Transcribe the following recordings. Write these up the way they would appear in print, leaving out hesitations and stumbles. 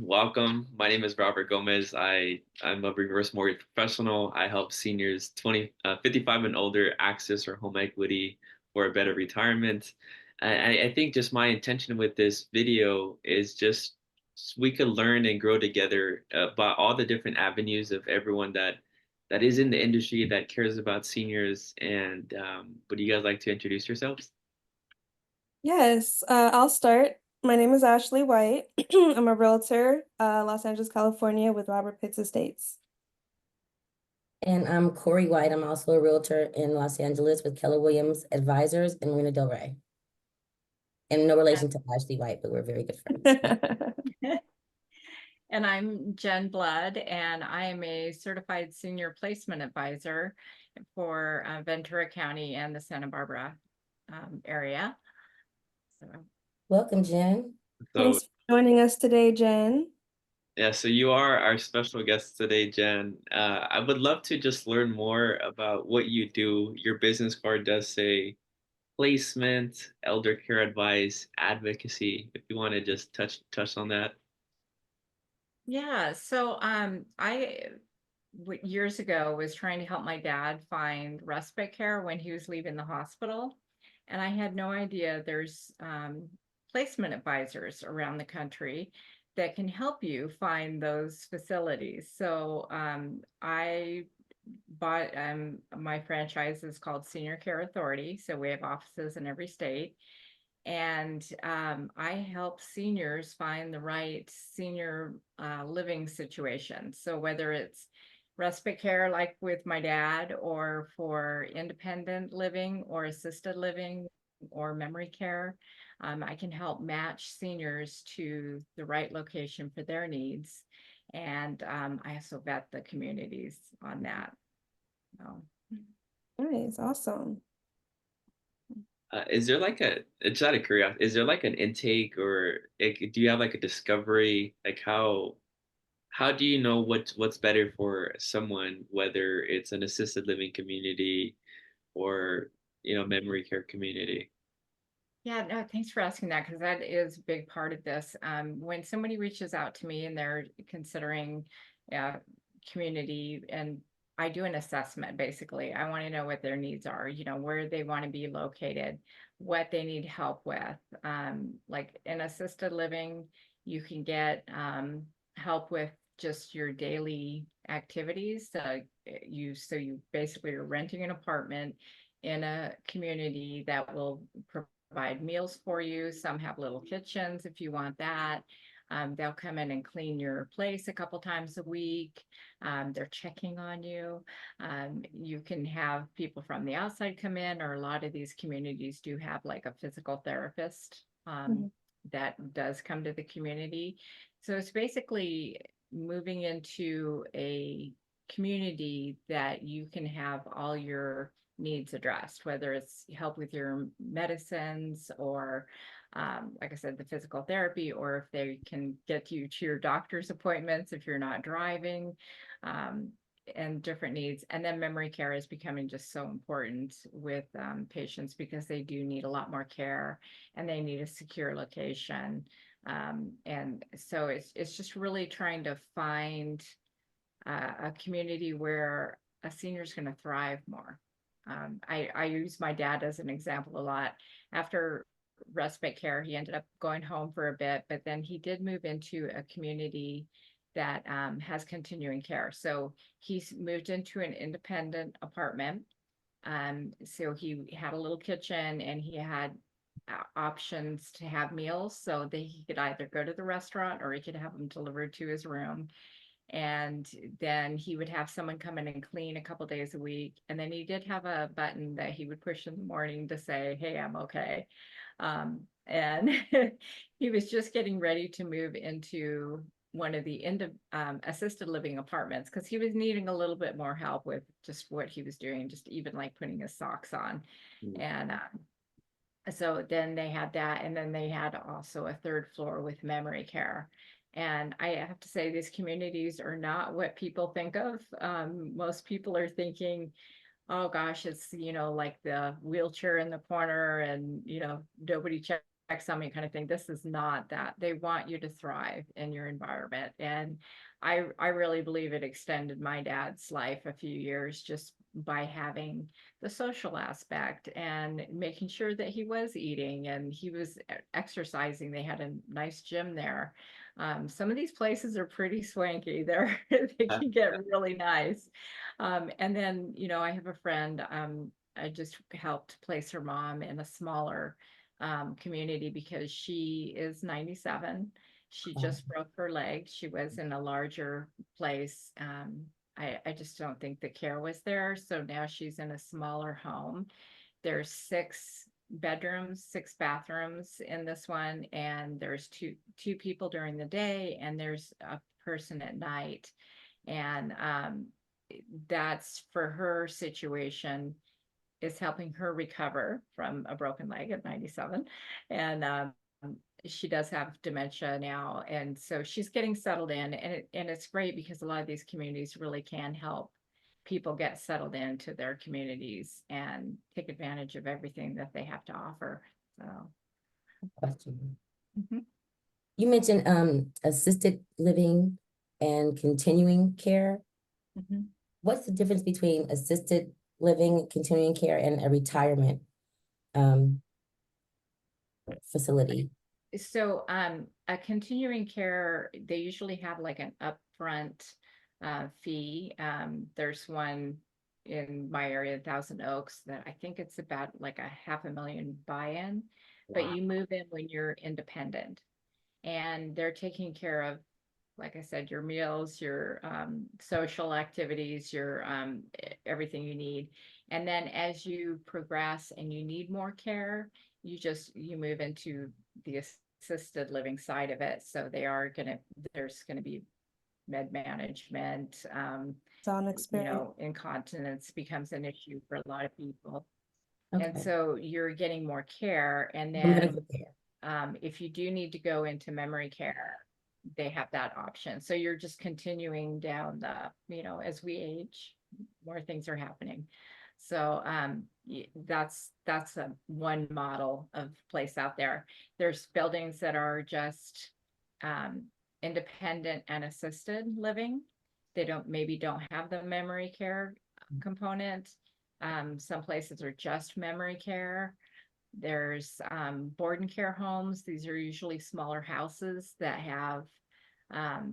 Welcome. My name is Robert Gomez. I'm a reverse mortgage professional. I help seniors 55 and older access or home equity for a better retirement. I think just my intention with this video is just we could learn and grow together about all the different avenues of everyone that is in the industry that cares about seniors. And would you guys like to introduce yourselves? Yes, I'll start. My name is Ashley White. I'm a realtor, Los Angeles, California, with Robert Pitts Estates. And I'm Korie White. I'm also a realtor in Los Angeles with Keller Williams Advisors in Marina Del Rey. And no relation to Ashley White, but we're very good friends. And I'm Jenn Blood, and I am a certified senior placement advisor for Ventura County and the Santa Barbara area. So, Welcome, Jen. So Thanks for joining us today, Jen. yeah, so you are our special guest today, Jen. I would love to just learn more about what you do. Your business card does say placement, elder care advice, advocacy. If you want to just touch on that. yeah, so years ago was trying to help my dad find respite care when he was leaving the hospital, and I had no idea there's placement advisors around the country that can help you find those facilities. So I bought my franchise is called Senior Care Authority, so we have offices in every state, and I help seniors find the right senior living situation. So whether it's respite care like with my dad, or for independent living or assisted living or memory care, I can help match seniors to the right location for their needs. And I also vet the communities on that. So, Nice, awesome. Is there like just out of curiosity, is there like an intake or do you have like a discovery? Like how do you know what's better for someone, whether it's an assisted living community or memory care community? yeah, no, thanks for asking that, because that is a big part of this. When somebody reaches out to me and they're considering uh, community, and I do an assessment, basically. I want to know what their needs are, where they want to be located, what they need help with. Like in assisted living, you can get help with just your daily activities. So you basically are renting an apartment in a community that will provide meals for you. Some have little kitchens if you want that. They'll come in and clean your place a couple times a week. They're checking on you. You can have people from the outside come in, or a lot of these communities do have like a physical therapist Mhm. that does come to the community. So it's basically moving into a community that you can have all your needs addressed, whether it's help with your medicines, or like I said, the physical therapy, or if they can get you to your doctor's appointments if you're not driving, um, and different needs. And then memory care is becoming just so important with patients, because they do need a lot more care and they need a secure location. And so it's just really trying to find a community where a senior is going to thrive more. I use my dad as an example a lot. After respite care, he ended up going home for a bit, but then he did move into a community that has continuing care. So he's moved into an independent apartment. So he had a little kitchen, and he had options to have meals, so that he could either go to the restaurant or he could have them delivered to his room. And then he would have someone come in and clean a couple days a week. And then he did have a button that he would push in the morning to say, "Hey, I'm okay." And he was just getting ready to move into one of the assisted living apartments, because he was needing a little bit more help with just what he was doing, just even like putting his socks on. Mm. And so then they had that, and then they had also a third floor with memory care. And I have to say, these communities are not what people think of. Most people are thinking, oh gosh, it's like the wheelchair in the corner, and nobody checks taxonomy kind of thing. This is not that. They want you to thrive in your environment. And I really believe it extended my dad's life a few years just by having the social aspect and making sure that he was eating and he was exercising. They had a nice gym there. Some of these places are pretty swanky. They can get really nice. And then, you know, I have a friend, I just helped place her mom in a smaller community because she is 97. She just broke her leg. She was in a larger place. I just don't think the care was there. So now she's in a smaller home. There's 6 bedrooms, 6 bathrooms in this one, and there's two people during the day, and there's a person at night. And that's for her situation is helping her recover from a broken leg at 97. And she does have dementia now. And so she's getting settled in. And it's great because a lot of these communities really can help people get settled into their communities and take advantage of everything that they have to offer. So, Question. mhm. You mentioned assisted living and continuing care. Mhm. What's the difference between assisted living, continuing care, and a retirement facility? So a continuing care, they usually have like an upfront fee. There's one in my area, Thousand Oaks, that I think it's about like a $500,000 buy-in, but Wow. you move in when you're independent and they're taking care of, like I said, your meals, your social activities, your everything you need. And then as you progress and you need more care, you move into the assisted living side of it. So there's gonna be med management, It's on you experience. know, incontinence becomes an issue for a lot of people. And Okay. so you're getting more care. And Medical then care. if you do need to go into memory care, they have that option. So you're just continuing down the, you know, as we age, more things are happening. So that's a one model of place out there. There's buildings that are just independent and assisted living. They maybe don't have the memory care component. Some places are just memory care. There's board and care homes. These are usually smaller houses that have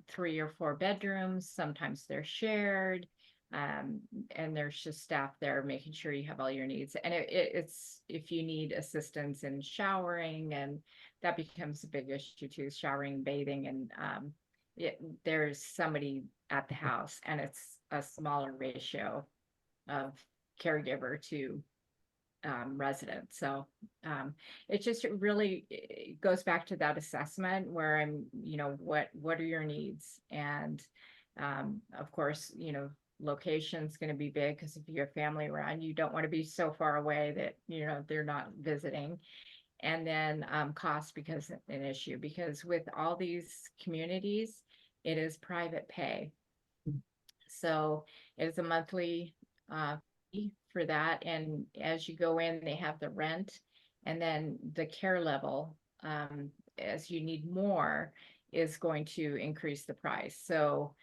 3 or 4 bedrooms. Sometimes they're shared. And there's just staff there making sure you have all your needs. And it's if you need assistance in showering, and that becomes a big issue too, showering, bathing, and there's somebody at the house, and it's a smaller ratio of caregiver to resident. So it just really it goes back to that assessment where I'm, you know, what are your needs? And of course, you know, location's going to be big because if you have family around, you don't want to be so far away that, you know, they're not visiting. And then cost becomes an issue because with all these communities, it is private pay. So it's a monthly fee for that. And as you go in, they have the rent and then the care level, as you need more, is going to increase the price. So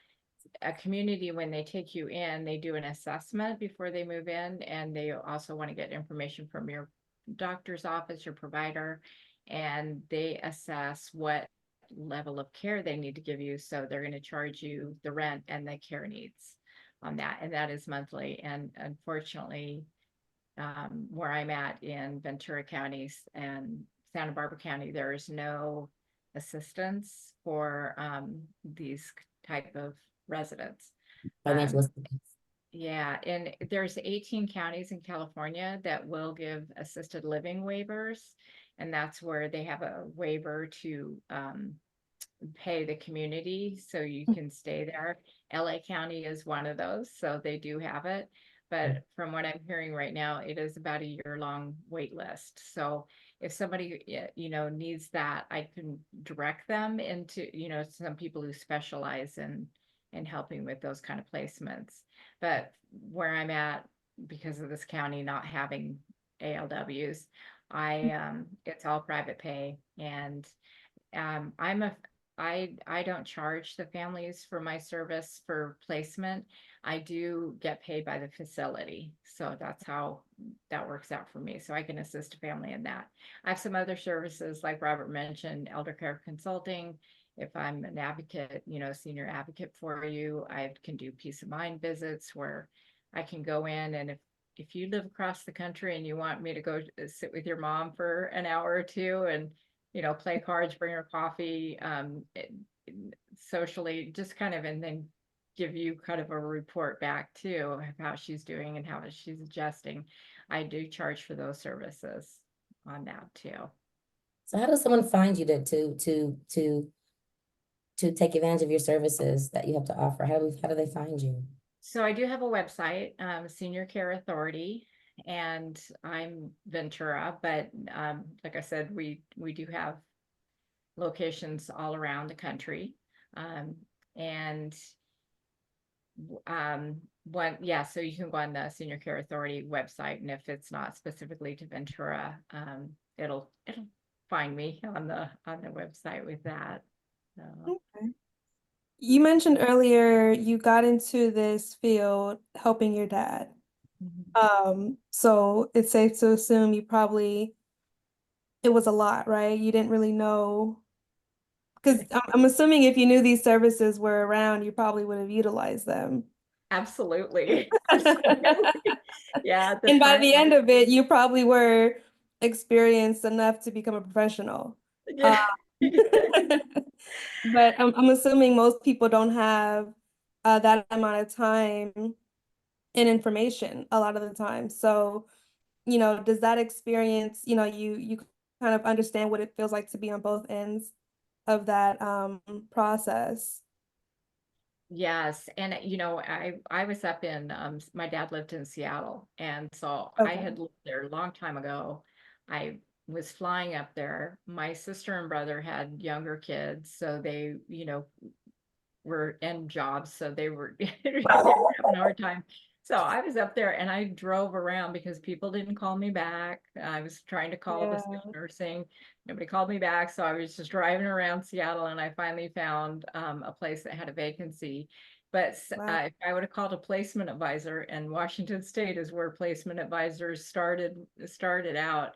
a community, when they take you in, they do an assessment before they move in, and they also want to get information from your doctor's office, your provider, and they assess what level of care they need to give you. So they're going to charge you the rent and the care needs on that, and that is monthly. And unfortunately, where I'm at in Ventura counties and Santa Barbara County, there is no assistance for these type of residents. Financial assistance. Yeah, and there's 18 counties in California that will give assisted living waivers, and that's where they have a waiver to pay the community so you can stay there. LA County is one of those, so they do have it. But from what I'm hearing right now, it is about a year-long wait list. So if somebody, you know, needs that, I can direct them into, you know, some people who specialize in helping with those kind of placements. But where I'm at, because of this county not having ALWs, It's all private pay, and I don't charge the families for my service for placement. I do get paid by the facility. So that's how that works out for me. So I can assist a family in that. I have some other services, like Robert mentioned, elder care consulting. If I'm an advocate, senior advocate for you, I can do peace of mind visits where I can go in, and if you live across the country and you want me to go sit with your mom for an hour or two and play cards, bring her coffee, socially, just kind of, and then give you kind of a report back too of how she's doing and how she's adjusting. I do charge for those services on that too. So how does someone find you to take advantage of your services that you have to offer? How do they find you? So I do have a website, Senior Care Authority, and I'm Ventura, but like I said, we do have locations all around the country. And so you can go on the Senior Care Authority website, and if it's not specifically to Ventura, it'll find me on the website with that. So. Okay. You mentioned earlier you got into this field helping your dad. So it's safe to assume it was a lot, right? You didn't really know, because I'm assuming if you knew these services were around, you probably would have utilized them. Absolutely. Absolutely. Yeah. And by the end of it, you probably were experienced enough to become a professional. Yeah. But I'm assuming most people don't have that amount of time and information a lot of the time. So, does that experience, you kind of understand what it feels like to be on both ends of that process? Yes. And I was up in my dad lived in Seattle, and so I Okay. had lived there a long time ago. I was flying up there. My sister and brother had younger kids, so they, were in jobs, so they were having a hard time. So I was up there and I drove around because people didn't call me back. I was trying to call the skilled nursing. Nobody called me back. So I was just driving around Seattle, and I finally found a place that had a vacancy. But if I would have called a placement advisor, and Washington State is where placement advisors started out,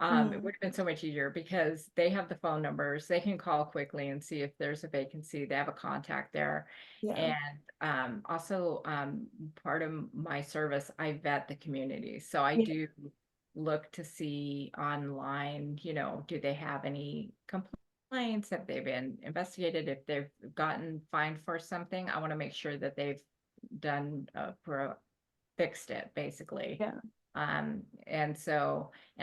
it would have been so much easier because they have the phone numbers. They can call quickly and see if there's a vacancy. They have a contact there. Yeah. And also part of my service, I vet the community. So I do look to see online, do they have any complaints? Have they been investigated? If they've gotten fined for something, I want to make sure that they've done fixed it, basically. Yeah. And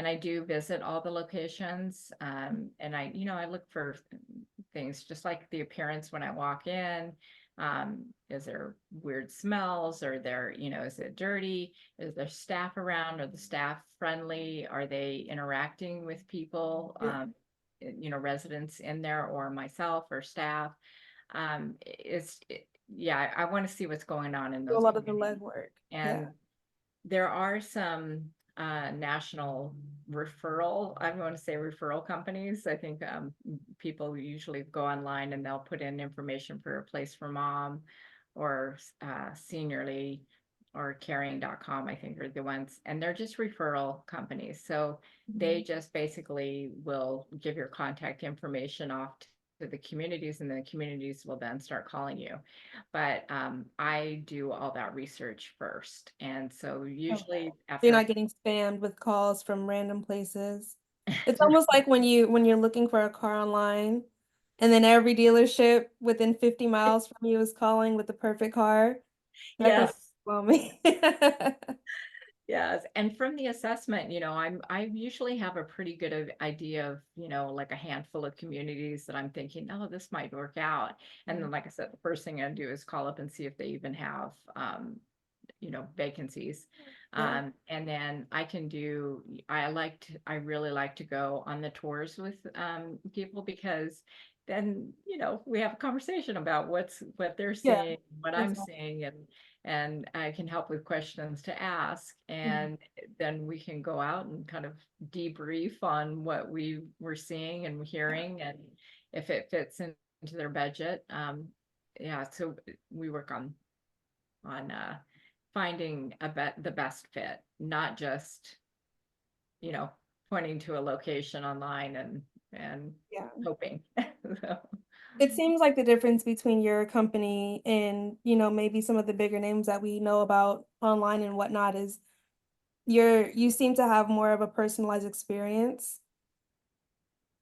I do visit all the locations, and I look for things just like the appearance when I walk in. Is there weird smells? Or is it dirty? Is there staff around? Are the staff friendly? Are they interacting with people, residents in there, or myself or staff? I want to see what's going on in Do those a lot of the communities. legwork. And there are some national I want to say referral companies. I think people usually go online and they'll put in information for a place for mom, or seniorly, or caring.com, I think, are the ones, and they're just referral companies. So they just basically will give your contact information off to the communities, and the communities will then start calling you. But I do all that research first, and so usually you're not getting spammed with calls from random places. It's almost like when you're looking for a car online, and then every dealership within 50 miles from you is calling with the perfect car. Yes. Me. Yes. And from the assessment, I usually have a pretty good idea of, like a handful of communities that I'm thinking, oh, this might work out. And then, like I said, the first thing I do is call up and see if they even have, vacancies. And then I really like to go on the tours with people, because then, you know, we have a conversation about what they're Yeah, seeing, what I'm seeing, and I can help with questions to ask. And then we can go out and kind of debrief on what we were seeing and hearing, and if it fits into their budget. Yeah, so we work on finding the best fit, not just, you know, pointing to a location online and yeah. hoping. So, It seems like the difference between your company and, maybe some of the bigger names that we know about online and whatnot is you seem to have more of a personalized experience.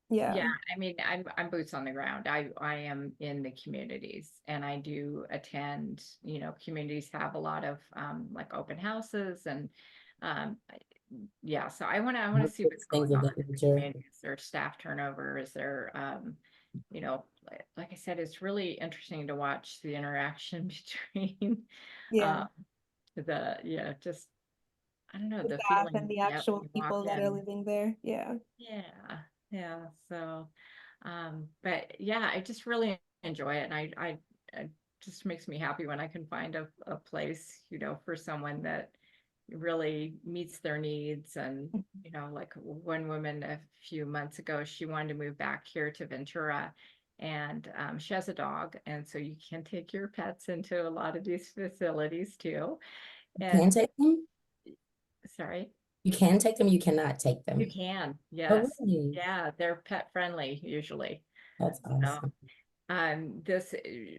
yeah, Yeah. I mean, I'm boots on the ground. I am in the communities, and I do attend, you know, communities have a lot of like open houses, and yeah, so I want to see what's Things going of on that in the nature. community. Is there staff turnover? Is there you know, like I said, it's really interesting to watch the interaction between Yeah. yeah, just I don't know, The the staff feeling and you the get when actual you walk people that are in. living there. Yeah. Yeah, yeah. So, but yeah, I just really enjoy it, and it just makes me happy when I can find a place, you know, for someone that really meets their needs. And, you know, like one woman a few months ago, she wanted to move back here to Ventura, and she has a dog, and so you can take your pets into a lot of these facilities too. You And can take them? sorry. You can take them, you cannot take You them. can, Oh, yes. really? Yeah, they're pet friendly usually. That's So, awesome. this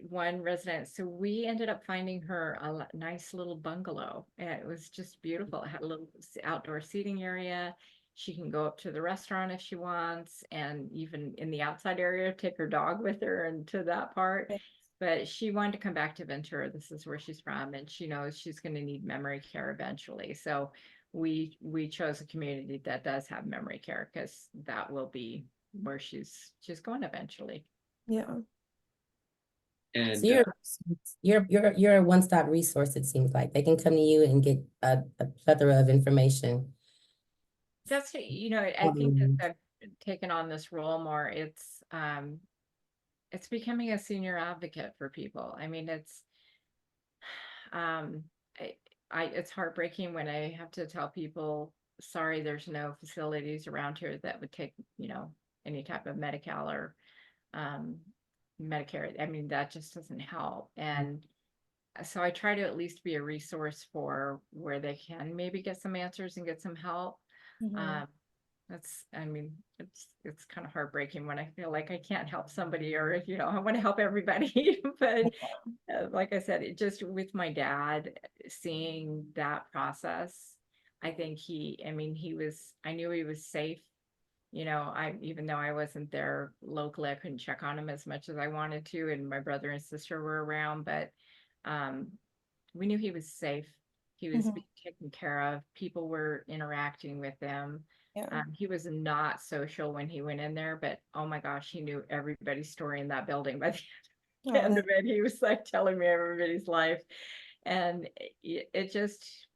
one resident, so we ended up finding her a nice little bungalow, and it was just beautiful. It had a little outdoor seating area. She can go up to the restaurant if she wants, and even in the outside area, take her dog with her into that part. But she wanted to come back to Ventura. This is where she's from, and she knows she's going to need memory care eventually. So we chose a community that does have memory care, because that will be where she's going eventually. Yeah. So And you're a one-stop resource, it seems like. They can come to you and get a plethora of information. That's, you know, I think Um, that I've taken on this role more. It's becoming a senior advocate for people. I mean, um, I, it's heartbreaking when I have to tell people, sorry, there's no facilities around here that would take, you know, any type of Medi-Cal or um, Medicare. I mean, that just doesn't help. And so I try to at least be a resource for where they can maybe get some answers and get some help. Mhm. I mean, it's kind of heartbreaking when I feel like I can't help somebody, or, you know, I want to help everybody. But like I said, it just with my dad, seeing that process, I think I mean, I knew he was safe. You know, even though I wasn't there locally, I couldn't check on him as much as I wanted to, and my brother and sister were around, but um, we knew he was safe. He was Mhm. being taken care of. People were interacting with him. Yeah. He was not social when he went in there, but oh my gosh, he knew everybody's story in that building. By the Oh, end of it, he was like telling me everybody's life. And it just,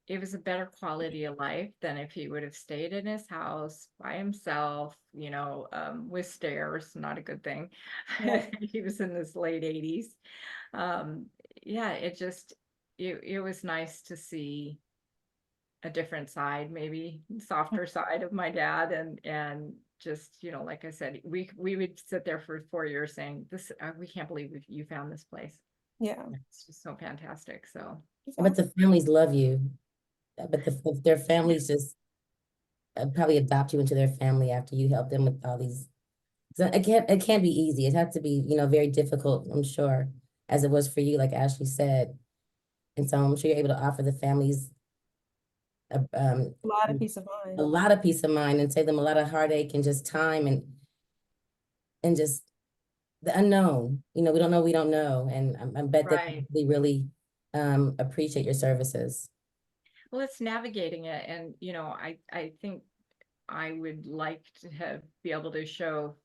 it was a better quality of life than if he would have stayed in his house by himself, you know, with stairs, not a good thing. yeah. He was in his late 80s. Um, yeah, it was nice to see a different side, maybe softer side of my dad. And just, you know, like I said, we would sit there for 4 years saying, this, we can't believe you found this place. Yeah. It's just so fantastic. So but the families love you. But their families just probably adopt you into their family after you help them with all these. So it can't be easy. It has to be, very difficult, I'm sure, as it was for you, like Ashley said. And so I'm sure you're able to offer the families a, A lot of peace of a mind. lot of peace of mind and save them a lot of heartache and just time and just the unknown. We don't know. And I bet that right. they really appreciate your services. Well, it's navigating it. And, you know, I think I would like to be able to show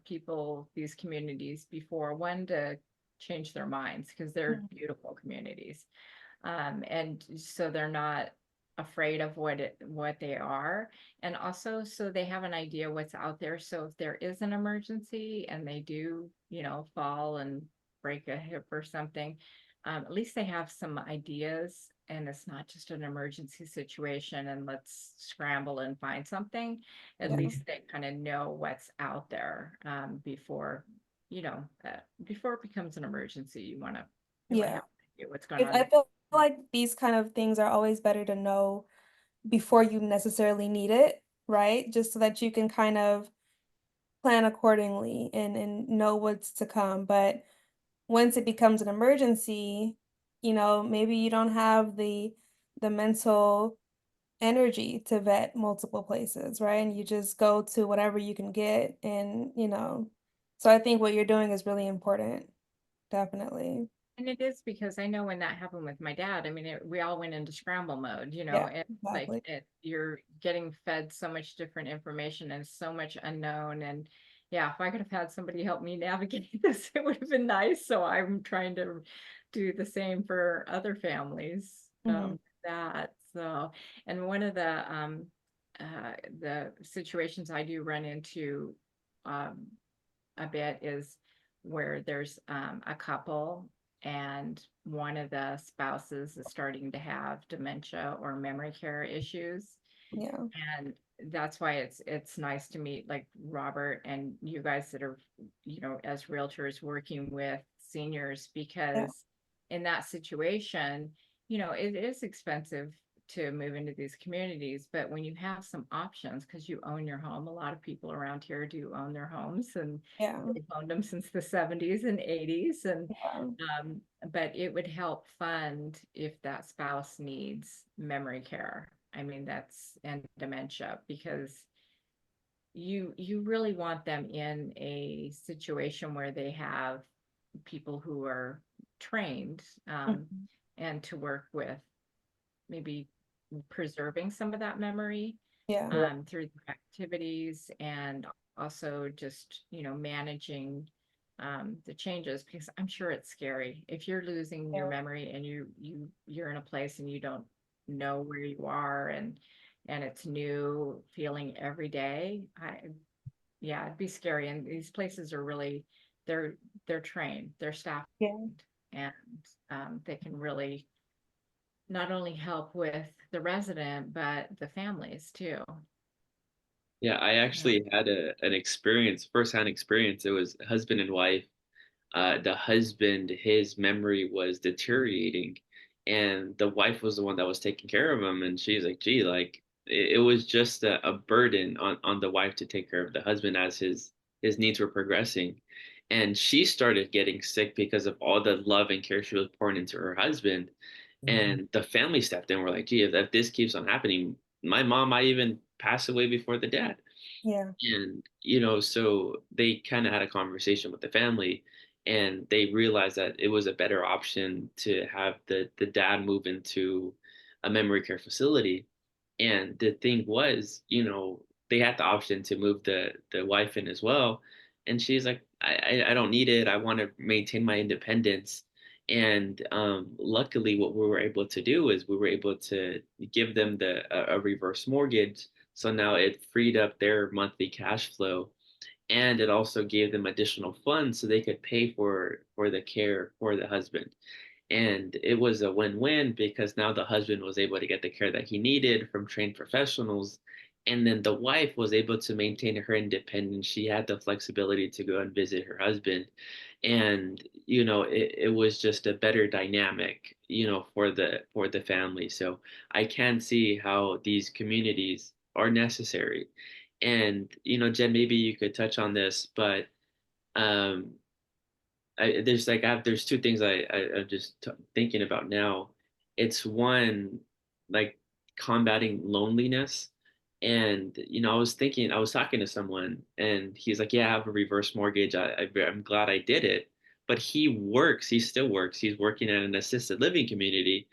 people these communities before, one, to change their minds, because they're Mhm. beautiful communities. And so they're not afraid of what they are, and also so they have an idea what's out there. So if there is an emergency and they do, fall and break a hip or something, at least they have some ideas, and it's not just an emergency situation and let's scramble and find something. At Yeah. least they kind of know what's out there, before it becomes an emergency. You want to Yeah. have to what's going I on. feel like these kind of things are always better to know before you necessarily need it, right? Just so that you can kind of plan accordingly and know what's to come. But once it becomes an emergency, maybe you don't have the mental energy to vet multiple places, right? And you just go to whatever you can get. And, so I think what you're doing is really important, definitely. And it is, because I know when that happened with my dad, I mean, we all went into scramble mode, Yeah, and like exactly. you're getting fed so much different information and so much unknown. And yeah, if I could have had somebody help me navigate this, it would have been nice. So I'm trying to do the same for other families. Mhm. That so, and one of the situations I do run into um a bit is where there's a couple, and one of the spouses is starting to have dementia or memory care issues. Yeah. And that's why it's nice to meet like Robert and you guys that are, as realtors working with seniors, Yeah. because in that situation, it is expensive to move into these communities. But when you have some options, because you own your home, a lot of people around here do own their homes, and Yeah. they've owned them since the 70s and 80s. And Yeah. but it would help fund if that spouse needs memory care. I mean, and dementia, because you really want them in a situation where they have people who are trained, Mhm. and to work with maybe preserving some of that memory, Yeah. through the activities, and also just, managing the changes, because I'm sure it's scary if you're losing your Yeah. memory and you're in a place and you don't know where you are, and it's new feeling every day. Yeah, it'd be scary. And these places are really, they're trained, they're staffed, Yeah. and they can really not only help with the resident, but the families too. Yeah, I Yeah. actually had an experience, firsthand experience. It was husband and wife. The husband, his memory was deteriorating, and the wife was the one that was taking care of him. And she's like, "Gee, like it was just a burden on the wife to take care of the husband as his needs were progressing." And she started getting sick because of all the love and care she was pouring into her husband. Mhm. And the family stepped in. We're like, "Gee, if this keeps on happening, my mom might even pass away before the dad." Yeah. And, so they kind of had a conversation with the family, and they realized that it was a better option to have the dad move into a memory care facility. And the thing was, they had the option to move the wife in as well. And she's like, I don't need it. I want to maintain my independence. And luckily, what we were able to do is we were able to give them a reverse mortgage, so now it freed up their monthly cash flow, and it also gave them additional funds so they could pay for the care for the husband. And it was a win-win because now the husband was able to get the care that he needed from trained professionals. And then the wife was able to maintain her independence. She had the flexibility to go and visit her husband. And, it was just a better dynamic, for the family. So I can see how these communities are necessary. And, Jen, maybe you could touch on this, but um, there's two things I'm just thinking about now. It's one, like combating loneliness, and I was talking to someone, and he's like, "Yeah, I have a reverse mortgage. I'm glad I did it." But he still works. He's working at an assisted living community,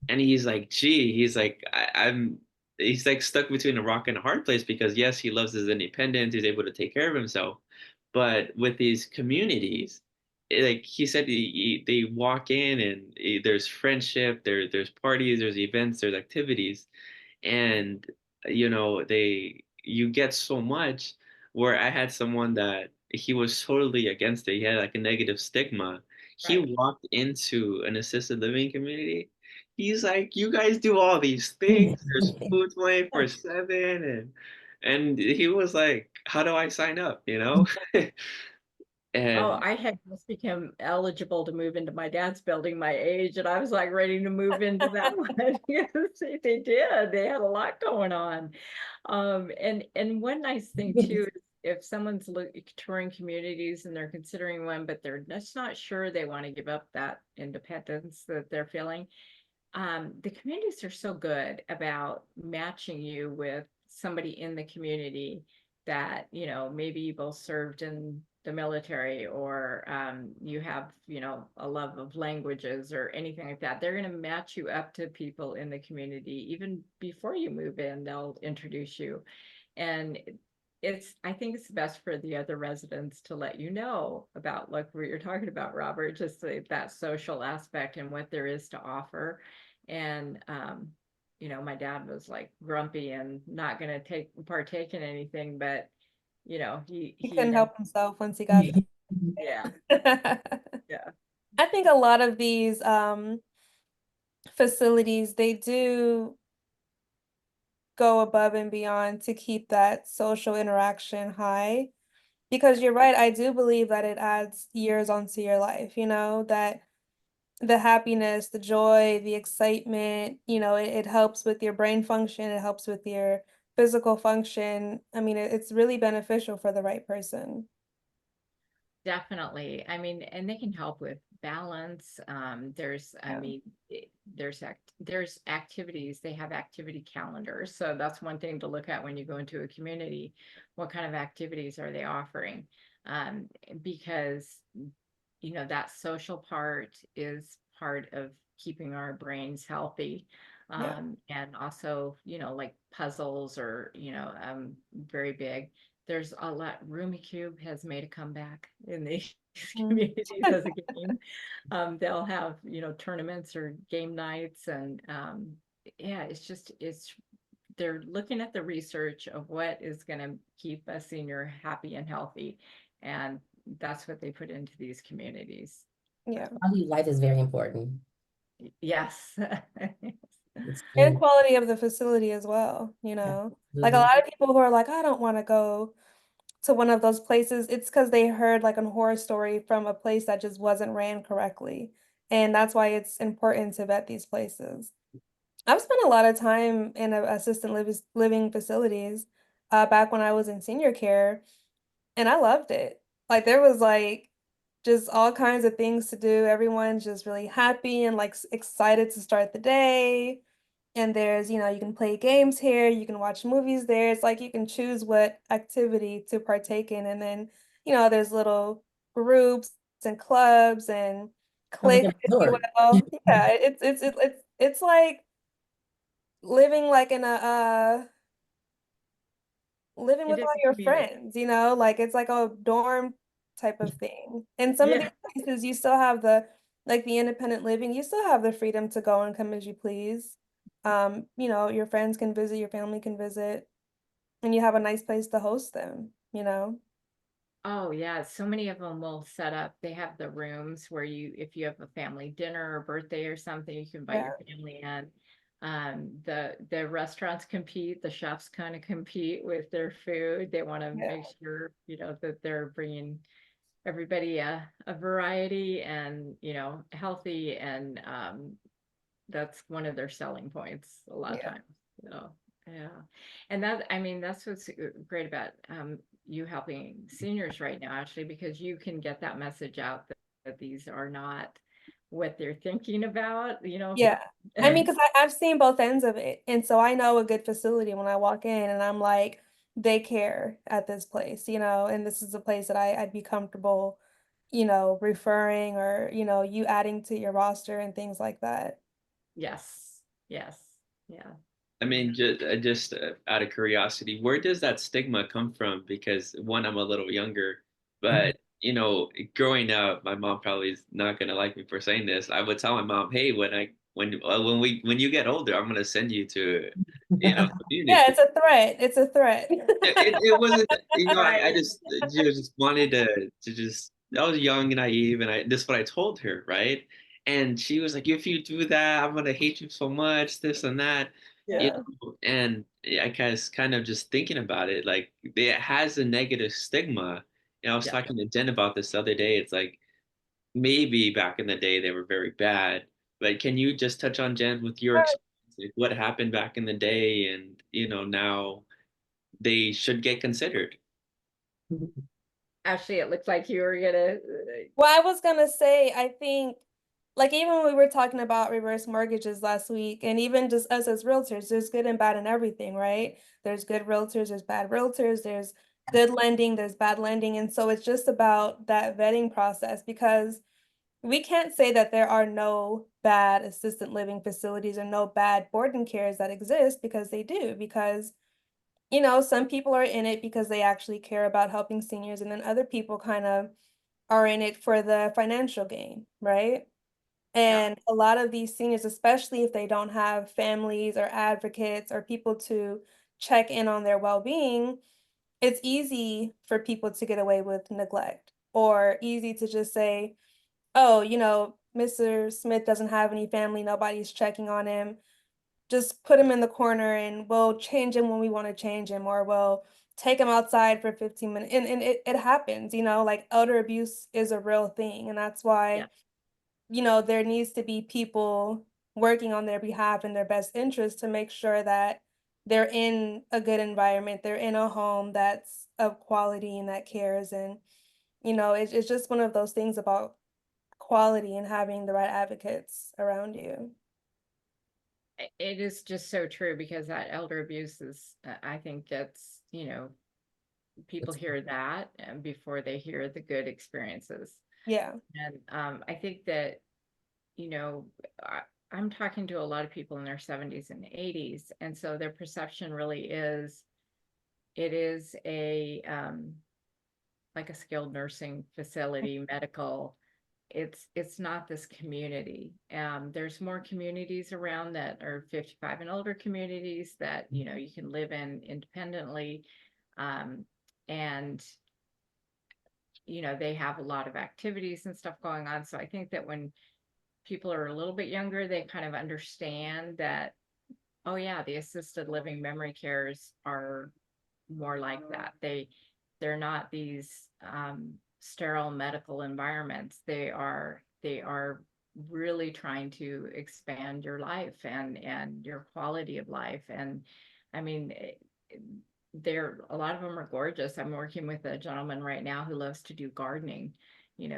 and he's like, "Gee," he's like, I'm." He's like stuck between a rock and a hard place because yes, he loves his independence. He's able to take care of himself, but with these communities, like he said, they walk in and there's friendship, there's parties, there's events, there's activities, and you get so much. Where I had someone that he was totally against it. He had like a negative stigma. He Right. walked into an assisted living community. He's like, you guys do all these things. There's food 24/7, and he was like, how do I sign up? Oh, And I had just become eligible to move into my dad's building my age, and I was like ready to move into that one. Yes, they did. They had a lot going on. And one nice thing too is if someone's touring communities and they're considering one, but they're just not sure they want to give up that independence that they're feeling, the communities are so good about matching you with somebody in the community that, maybe you both served in the military, or you have, a love of languages or anything like that. They're going to match you up to people in the community. Even before you move in, they'll introduce you. And I think it's best for the other residents to let you know about, like what you're talking about, Robert, just that social aspect and what there is to offer. And my dad was like grumpy and not going to partake in anything, but He he couldn't never. help himself once he got Yeah, there. yeah. I think a lot of these facilities, they do go above and beyond to keep that social interaction high. Because you're right, I do believe that it adds years onto your life, that the happiness, the joy, the excitement, it helps with your brain function, it helps with your physical function. I mean, it's really beneficial for the right person. Definitely. I mean, and they can help with balance. I Yeah. mean, there's activities. They have activity calendars. So that's one thing to look at when you go into a community. What kind of activities are they offering? Because, that social part is part of keeping our brains healthy. Yeah. And also, like puzzles or, very big. There's a lot. Roomy Cube has made a comeback in these Mm. communities as a game. They'll have, tournaments or game nights, and yeah, they're looking at the research of what is going to keep a senior happy and healthy, and that's what they put into these communities. Yeah. Quality of life is very important. Yes. It's And very, quality of the facility as well, Like a absolutely. lot of people who are like, I don't want to go to one of those places, it's because they heard like a horror story from a place that just wasn't ran correctly. And that's why it's important to vet these places. I've spent a lot of time in living facilities back when I was in senior care, and I loved it. Like there was like just all kinds of things to do. Everyone's just really happy and like excited to start the day. And there's, you can play games here, you can watch movies there. It's like you can choose what activity to partake in. And then, there's little groups and clubs and Sounds like a cliques, if you resort. will. Yeah, it's like living like in living It with is all a your community. friends, like it's like a dorm type of thing. And some of Yeah. these places you still have the independent living, you still have the freedom to go and come as you please. Your friends can visit, your family can visit, and you have a nice place to host them. Oh yeah, so many of them will set up. They have the rooms where if you have a family dinner or birthday or something, you can invite Yeah, your family in. The restaurants compete, the chefs kind of compete with their food. They want to yeah, make sure, that they're bringing everybody a variety and, healthy, and that's one of their selling points a lot of yeah, times. So yeah. And I mean, that's what's great about you helping seniors right now, actually, because you can get that message out that these are not what they're thinking about, yeah. I mean, because I've seen both ends of it. And so I know a good facility when I walk in and I'm like, they care at this place, and this is a place that I'd be comfortable, referring or, you adding to your roster and things like that. Yes, yes, yeah. I mean, just out of curiosity, where does that stigma come from? Because one, I'm a little younger, but you know, growing up, my mom probably is not gonna like me for saying this. I would tell my mom, "Hey, when you get older, I'm gonna send you to, you know, community." Yeah, it's a threat. It's a threat. It wasn't, you know, I Right. just, just wanted to just, I was young and naive, and this is what I told her, right? And she was like, if you do that, I'm gonna hate you so much, this and that, you Yeah. know. And I guess kind of just thinking about it, like it has a negative stigma. And I was Yeah. talking to Jen about this the other day. It's like maybe back in the day they were very bad, but can you just touch on, Jen, with your experience, like what happened back in the day, and you know now they should get considered. Actually, it looks like you were gonna. Well, I was gonna say, I think, like, even when we were talking about reverse mortgages last week, and even just us as realtors, there's good and bad in everything, right? There's good realtors, there's bad realtors, there's good lending, there's bad lending. And so it's just about that vetting process, because we can't say that there are no bad assisted living facilities or no bad board and cares that exist, because they do, because some people are in it because they actually care about helping seniors, and then other people kind of are in it for the financial gain, right? Yeah. And a lot of these seniors, especially if they don't have families or advocates or people to check in on their well-being, it's easy for people to get away with neglect, or easy to just say, oh, Mr. Smith doesn't have any family, nobody's checking on him. Just put him in the corner and we'll change him when we want to change him, or we'll take him outside for 15 minutes. And it happens, like elder abuse is a real thing. And that's Yeah. why, there needs to be people working on their behalf in their best interest to make sure that they're in a good environment, they're in a home that's of quality and that cares. And, it's just one of those things about quality and having the right advocates around you. It is just so true, because that elder abuse is, I think it's, people hear that and before they hear the good experiences. Yeah. And I think that, you know, I, I'm talking to a lot of people in their 70s and 80s, and so their perception really is, it is a like a skilled nursing facility, medical. It's not this community. There's more communities around that are 55 and older communities that you can live in independently, um, and they have a lot of activities and stuff going on. So I think that when people are a little bit younger, they kind of understand that, oh yeah, the assisted living memory cares are more like that. They're not these sterile medical environments. They are really trying to expand your life and your quality of life. And I mean, they're a lot of them are gorgeous. I'm working with a gentleman right now who loves to do gardening.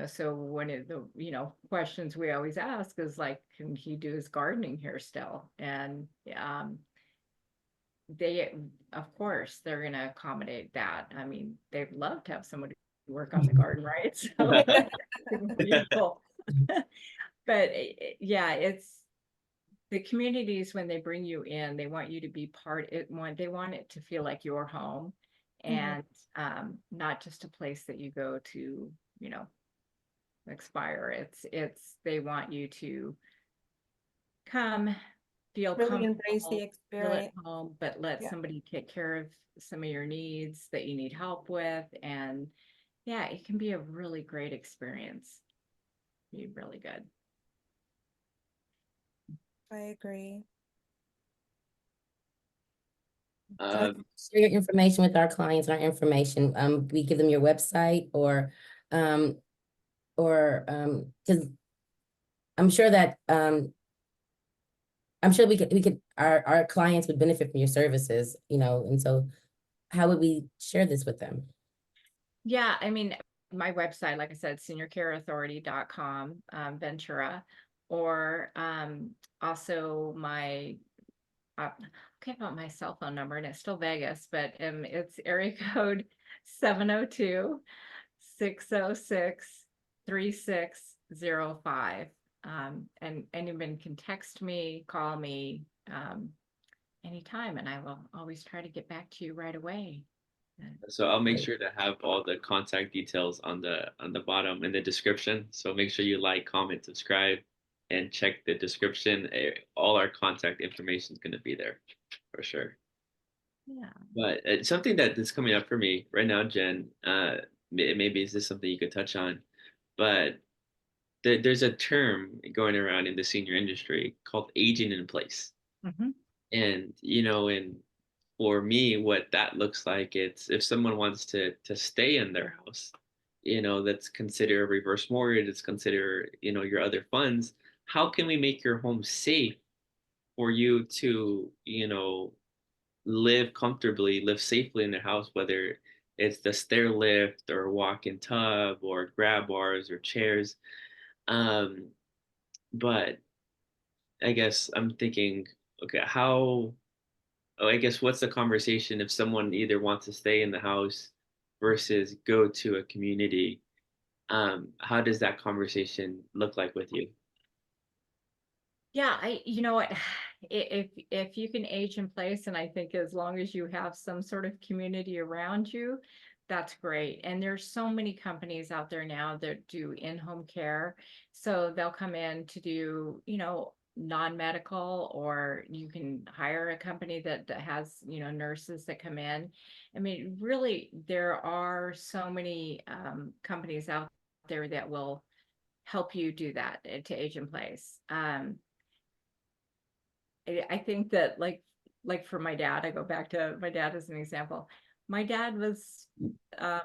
So one of the questions we always ask is like, can he do his gardening here still? And they, of course, they're going to accommodate that. I mean, they'd love to have somebody work on the garden, right? So beautiful. But yeah, it's the communities, when they bring you in, they want you to be they want it to feel like your home, and not just a place that you go to, expire. They want you to come, feel Really embrace the comfortable, feel at experience. home, but let Yeah. somebody take care of some of your needs that you need help with. And yeah, it can be a really great experience. Be really good. I agree. So Um, share your information with our clients, our information. We give them your website, um, because I'm sure that our clients would benefit from your services, and so how would we share this with them? Yeah, I mean, my website, like I said, seniorcareauthority.com, Ventura, or also my okay, about my cell phone number, and it's still Vegas, but it's area code 702-606-3605. And anyone can text me, call me anytime, and I will always try to get back to you right away. So I'll make Right. sure to have all the contact details on the bottom in the description. So make sure you like, comment, subscribe, and check the description. All our contact information is going to be there for sure. Yeah. But something that is coming up for me right now, Jen, maybe is this something you could touch on? But there's a term going around in the senior industry called aging in place. Mhm. And and for me, what that looks like, it's if someone wants to stay in their house, that's consider a reverse mortgage, it's consider, your other funds. How can we make your home safe for you to, live comfortably, live safely in the house, whether it's the stair lift or walk-in tub or grab bars or chairs. Um, but I guess I'm thinking, okay, oh, I guess what's the conversation if someone either wants to stay in the house versus go to a community? How does that conversation look like with you? Yeah, you know what, if you can age in place, and I think as long as you have some sort of community around you, that's great. And there's so many companies out there now that do in-home care. So they'll come in to do, non-medical, or you can hire a company that has, nurses that come in. I mean, really, there are so many companies out there that will help you do that, to age in place. I think that, like for my dad, I go back to my dad as an example. My dad was um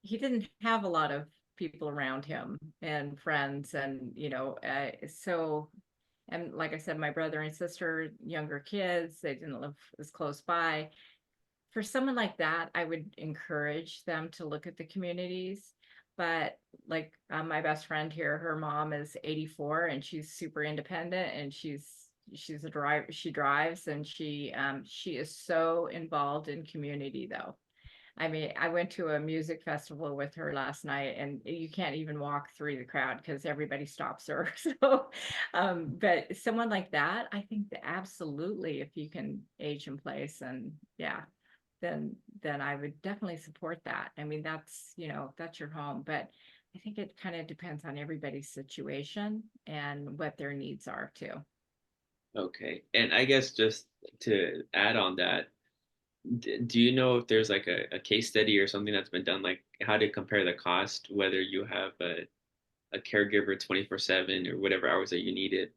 he didn't have a lot of people around him and friends, and so, and like I said, my brother and sister, younger kids, they didn't live as close by. For someone like that, I would encourage them to look at the communities. But like, my best friend here, her mom is 84 and she's super independent, and she's a driver. She drives, and she is so involved in community though. I mean, I went to a music festival with her last night, and you can't even walk through the crowd because everybody stops her. So, but someone like that, I think that absolutely, if you can age in place, and yeah, then I would definitely support that. I mean, that's your home, but I think it kind of depends on everybody's situation and what their needs are too. Okay. And I guess just to add on that, do you know if there's like a case study or something that's been done, like how to compare the cost, whether you have a caregiver 24/7 or whatever hours that you need it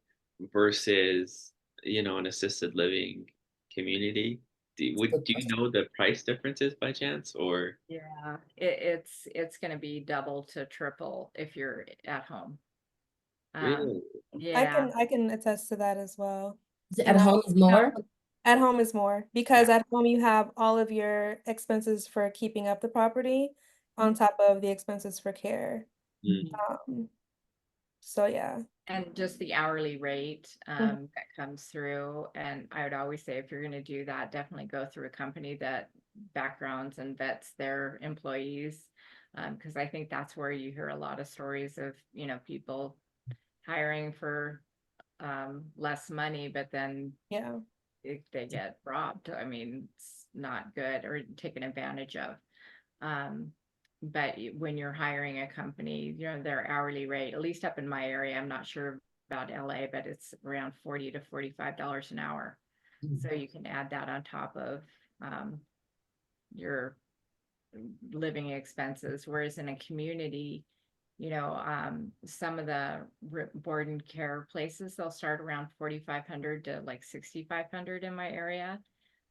versus, an assisted living community? Do you know the price differences by chance or Yeah, it's going to be double to triple if you're at home. Um, really? yeah, I can attest to that as well. At And I, home is you more? know, at home is more because yeah. at home you have all of your expenses for keeping up the property on top of the expenses for care. Mm, Um, so yeah. And just the hourly rate Mhm. that comes through. And I would always say, if you're going to do that, definitely go through a company that backgrounds and vets their employees. Because I think that's where you hear a lot of stories of, people hiring for less money, but then Yeah. they get robbed. I mean, it's not good, or taken advantage of. Um, but when you're hiring a company, their hourly rate, at least up in my area, I'm not sure about LA, but it's around $40 to $45 an hour. Mhm. So you can add that on top of your living expenses. Whereas in a community, some of the board and care places, they'll start around 4,500 to like 6,500 in my area.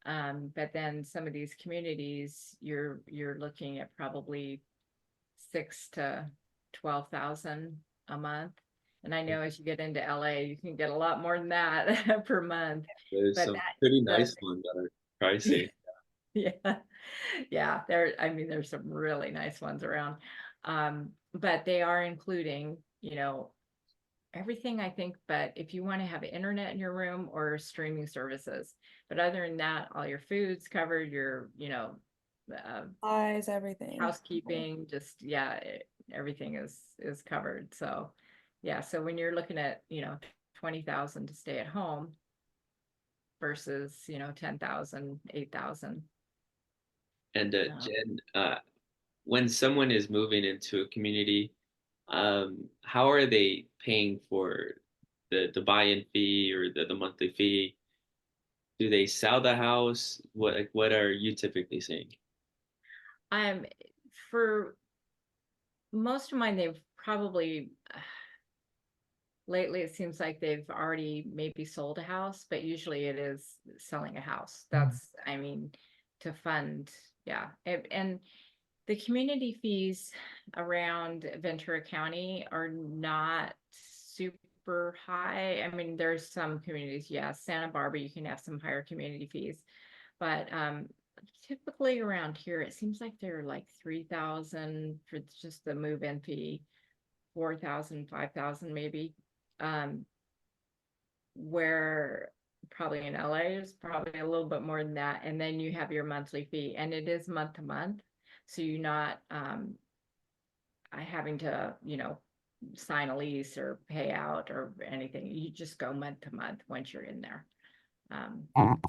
But then some of these communities, you're looking at probably 6 to 12,000 a month. And I know as you get into LA, you can get a lot more than that per month. there's But some pretty that nice ones that are pricey. yeah, yeah, I mean, there's some really nice ones around. But they are including, everything, I think. But if you want to have internet in your room or streaming services, but other than that, all your food's covered, your, uh, Eyes, everything. housekeeping, just, yeah, everything is covered. So yeah, so when you're looking at, 20,000 to stay at home versus, 10,000, 8,000. And Um, Jen, when someone is moving into a community, how are they paying for the buy-in fee or the monthly fee? Do they sell the house? What are you typically seeing? I'm for most of mine, they've probably lately it seems like they've already maybe sold a house, but usually it is selling a house. That's, I mean, to fund, yeah. And the community fees around Ventura County are not super high. I mean, there's some communities, yes, Santa Barbara, you can have some higher community fees, but typically around here, it seems like they're like 3,000 for just the move-in fee, 4,000, 5,000 maybe. Um, where probably in LA is probably a little bit more than that. And then you have your monthly fee, and it is month to month. So you're not having to, sign a lease or pay out or anything. You just go month to month once you're in there,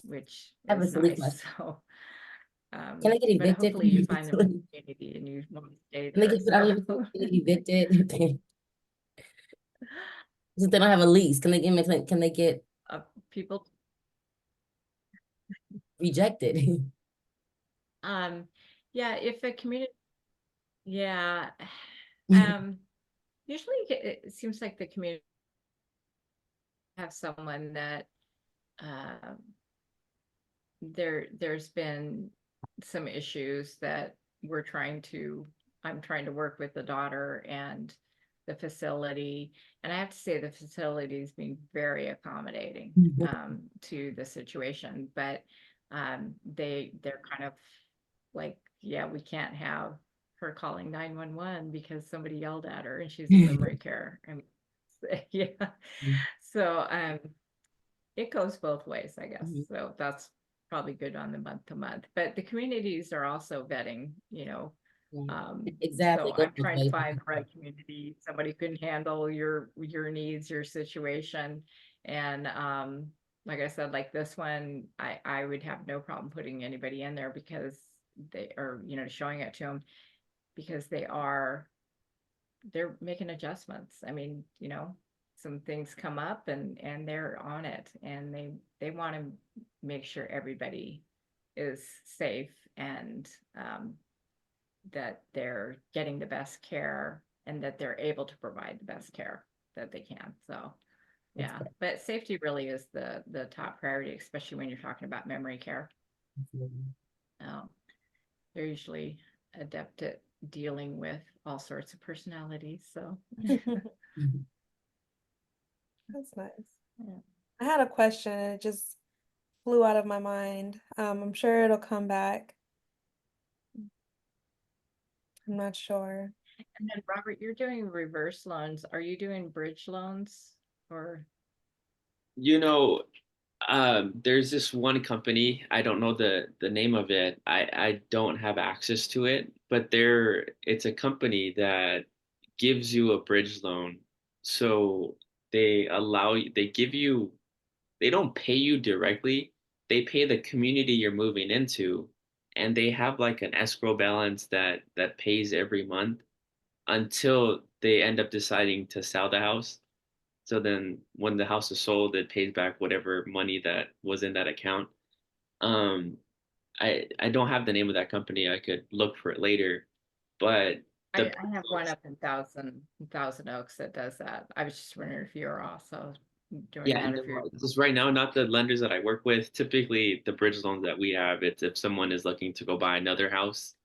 which I have a is silly nice. question. So, Can I get but evicted hopefully from you this find the right one? community and you want to stay Can they there. get, I mean, So, can they get evicted? Since they don't have a lease, can they can they get people, rejected? um, yeah, if a community, yeah, um, usually it seems like the community have someone that um there's been some issues that I'm trying to work with the daughter and the facility. And I have to say the facility is being very accommodating to the situation, but they're kind of like, yeah, we can't have her calling 911 because somebody yelled at her and she's in memory care. I mean, yeah. So it goes both ways, I guess. So that's probably good on the month to month. But the communities are also vetting, Exactly. so Go I'm both trying to ways. find the right community, somebody who can handle your needs, your situation. And like I said, like this one, I would have no problem putting anybody in there because they are, showing it to them because they're making adjustments. I mean, some things come up and they're on it, and they want to make sure everybody is safe and that they're getting the best care and that they're able to provide the best care that they can. So That's yeah, good. but safety really is the top priority, especially when you're talking about memory care. Um, they're usually adept at dealing with all sorts of personalities. So That's nice. yeah. I had a question, and it just flew out of my mind. I'm sure it'll come back. I'm not sure. And then Robert, you're doing reverse loans. Are you doing bridge loans or? You know, there's this one company, I don't know the name of it. I don't have access to it, but it's a company that gives you a bridge loan. So they give you, they don't pay you directly. They pay the community you're moving into, and they have like an escrow balance that pays every month until they end up deciding to sell the house. So then when the house is sold, it pays back whatever money that was in that account. Um, I don't have the name of that company. I could look for it later, but the I have one up in Thousand Oaks that does that. I was just wondering if you're also doing yeah, that, no, if you're. just right now, not the lenders that I work with. Typically, the bridge loans that we have, it's if someone is looking to go buy another house,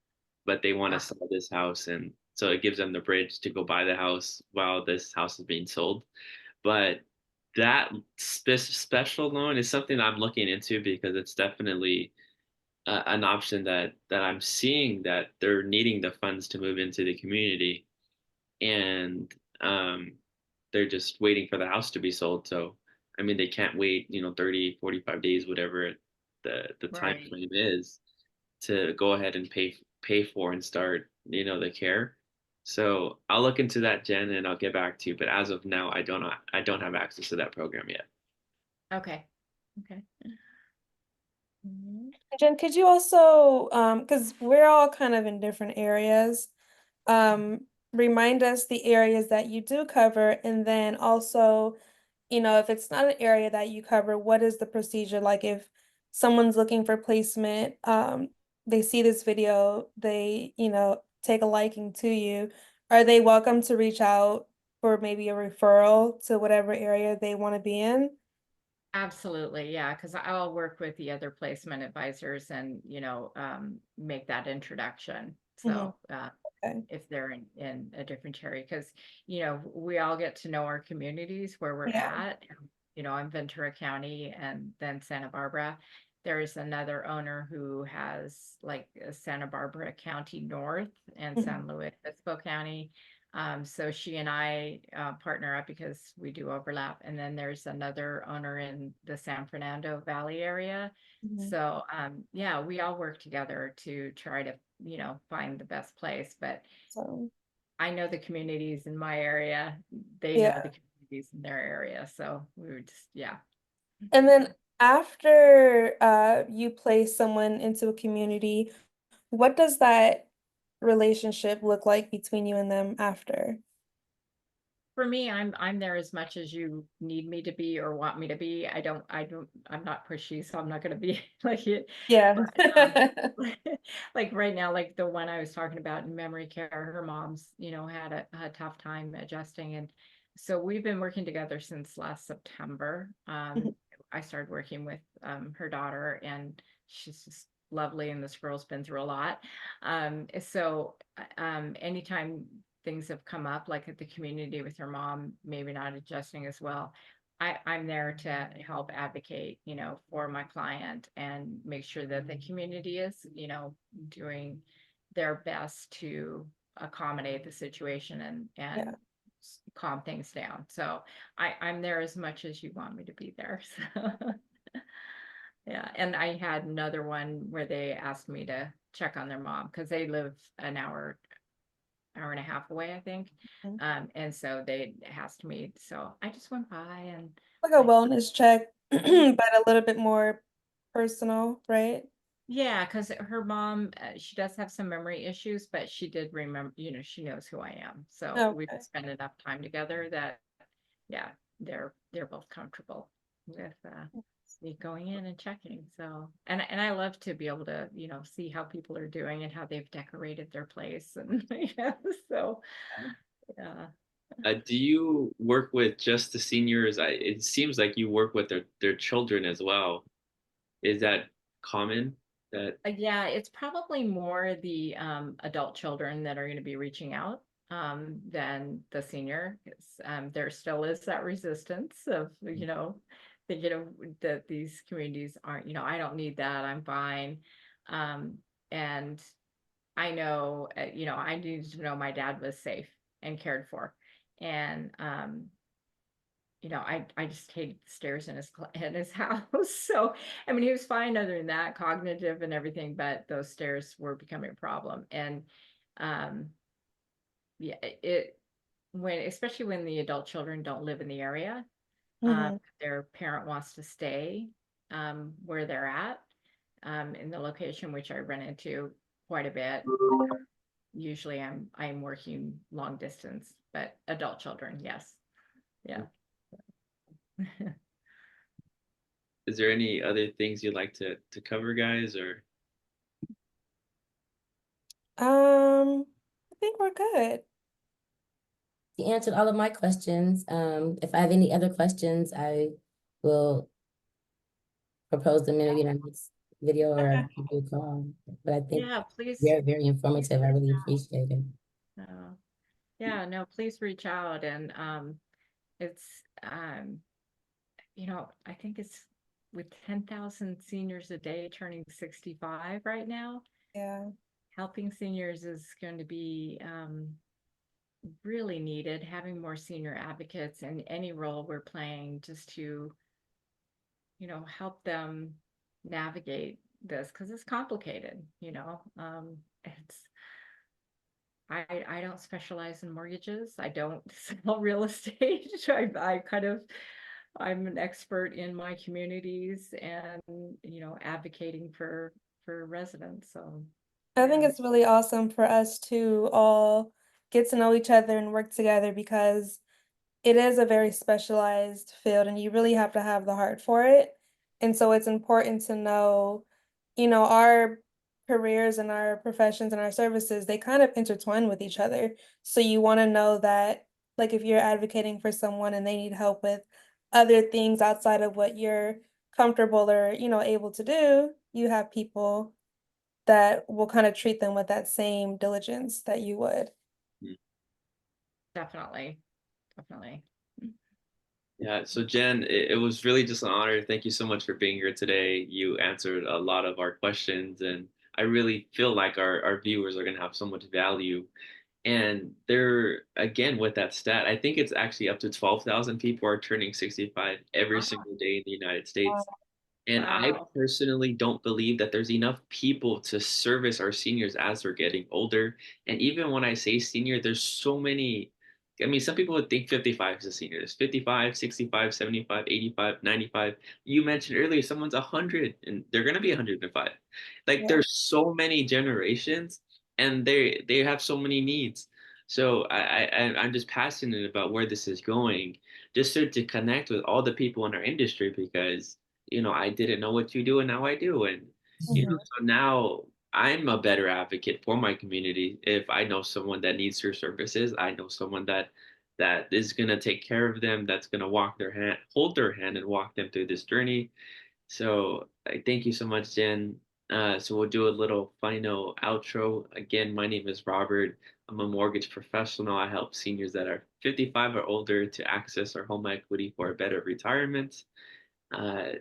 but they want to Ah, sell this house, and so it gives them the bridge to go buy the house while this house is being sold. But that special loan is something I'm looking into because it's definitely an option that I'm seeing that they're needing the funds to move into the community, and they're just waiting for the house to be sold. So, I mean, they can't wait, 30, 45 days, whatever the time right. frame is to go ahead and pay for and start, the care. So I'll look into that, Jen, and I'll get back to you. But as of now, I don't have access to that program yet. Okay. Okay. Mhm. Jen, could you also, because we're all kind of in different areas, remind us the areas that you do cover, and then also, if it's not an area that you cover, what is the procedure? Like if someone's looking for placement, they see this video, they, take a liking to you, are they welcome to reach out for maybe a referral to whatever area they want to be in? Absolutely, yeah, because I'll work with the other placement advisors and, make that introduction. Mhm. So, Okay. if they're in a different area, because, we all get to know our communities where we're Yeah. at. I'm Ventura County and then Santa Barbara. There's another owner who has like Santa Barbara County North and Mhm. San Luis Obispo County. So she and I partner up because we do overlap. And then there's another owner in the San Fernando Valley area. Mhm. So yeah, we all work together to try to, find the best place. But So, I know the communities in my area, they know yeah. the communities in their area. So we were just, yeah. And then after you place someone into a community, what does that relationship look like between you and them after? For me, I'm there as much as you need me to be or want me to be. I'm not pushy, so I'm not gonna be like it. Yeah. But like right now, like the one I was talking about in memory care, her mom's, had a tough time adjusting. And so we've been working together since last September. I started working with her daughter, and she's just lovely, and this girl's been through a lot. Anytime things have come up, like at the community with her mom, maybe not adjusting as well, I'm there to help advocate, for my client and make sure that the community is, doing their best to accommodate the situation and Yeah. calm things down. So I'm there as much as you want me to be there. So. Yeah, and I had another one where they asked me to check on their mom because they live an hour and a half away, I think. Mhm. And so they asked me, so I just went by and Like a I, wellness check, but yeah, a little bit more personal, right? yeah, because her mom, she does have some memory issues, but she did remember, she knows who I am. So we've Okay. spent enough time together that, yeah, they're both comfortable with me going in and checking. So, and I love to be able to, see how people are doing and how they've decorated their place, and so yeah. Do you work with just the seniors? It seems like you work with their children as well. Is that common? That Yeah, it's probably more the adult children that are going to be reaching out than the senior. There still is that resistance of, thinking of that these communities aren't, I don't need that, I'm fine. Um, and I know, I needed to know my dad was safe and cared for. And I just hated the stairs in his house. So, I mean, he was fine other than that, cognitive and everything, but those stairs were becoming a problem. And um, yeah, especially when the adult children don't live in the area, Hmm. their parent wants to stay where they're at in the location, which I run into quite a bit. Usually, I'm working long distance, but adult children, yes, yeah. is there any other things you'd like to cover, guys? Or I think we're good. You answered all of my questions. If I have any other questions, I will propose them maybe in our next video or Okay. a video call. But I think Yeah, please. very, very Please informative. I reach really out. appreciate it. No. Yeah, no, please reach out. And it's I think it's with 10,000 seniors a day turning 65 right now, Yeah. helping seniors is going to be really needed. Having more senior advocates in any role we're playing just to, help them navigate this because it's complicated, it's I don't specialize in mortgages. I don't sell real estate. I kind of I'm an expert in my communities and, you know, advocating for residents. So I think yeah. it's really awesome for us to all get to know each other and work together because it is a very specialized field and you really have to have the heart for it. And so it's important to know, our careers and our professions and our services, they kind of intertwine with each other. So you want to know that, like, if you're advocating for someone and they need help with other things outside of what you're comfortable or, able to do, you have people that will kind of treat them with that same diligence that you would. Definitely. Definitely. Yeah, so Jen, it was really just an honor. Thank you so much for being here today. You answered a lot of our questions, and I really feel like our viewers are going to have so much value. And they're, again, with that stat, I think it's actually up to 12,000 people are turning 65 every Wow. single day in the United States. And I Wow. personally don't believe that there's enough people to service our seniors as they're getting older. And even when I say senior, there's so many. I mean, some people would think 55 is a senior. There's 55, 65, 75, 85, 95. You mentioned earlier someone's 100 and they're going to be 105. Like Yeah. there's so many generations and they have so many needs. So I'm just passionate about where this is going, just to connect with all the people in our industry because I didn't know what you do and now I do. And, Mhm. so now I'm a better advocate for my community. If I know someone that needs your services, I know someone that is going to take care of them, that's going to hold their hand and walk them through this journey. So I thank you so much, Jen. So we'll do a little final outro. Again, my name is Robert. I'm a mortgage professional. I help seniors that are 55 or older to access our home equity for a better retirement. Uh,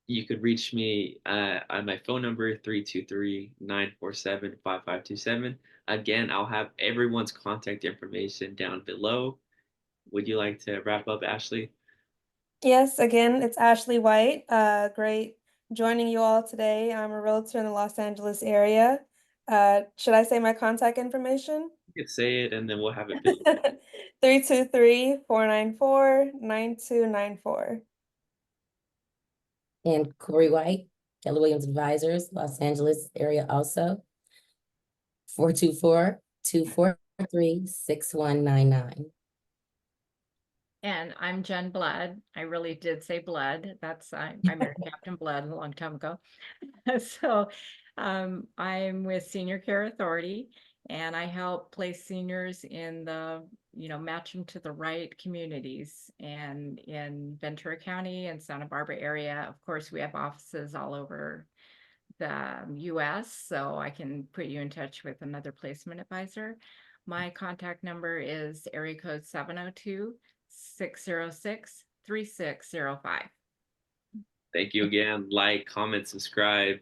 you could reach me on my phone number, 323-947-5527. Again, I'll have everyone's contact information down below. Would you like to wrap up, Ashley? Yes, again, it's Ashley White. Great joining you all today. I'm a realtor in the Los Angeles area. Should I say my contact information? You could say it and then we'll have it built. 323-494-9294. And Korie White, Keller Williams Advisors, Los Angeles area also, 424-243-6199. And I'm Jenn Blood. I really did say Blood. That's I married Captain Blood a long time ago. So I'm with Senior Care Authority and I help place seniors in the, match them to the right communities. And in Ventura County and Santa Barbara area, of course, we have offices all over the US, so I can put you in touch with another placement advisor. My contact number is area code 702-606-3605. Thank you again. Like, comment, subscribe.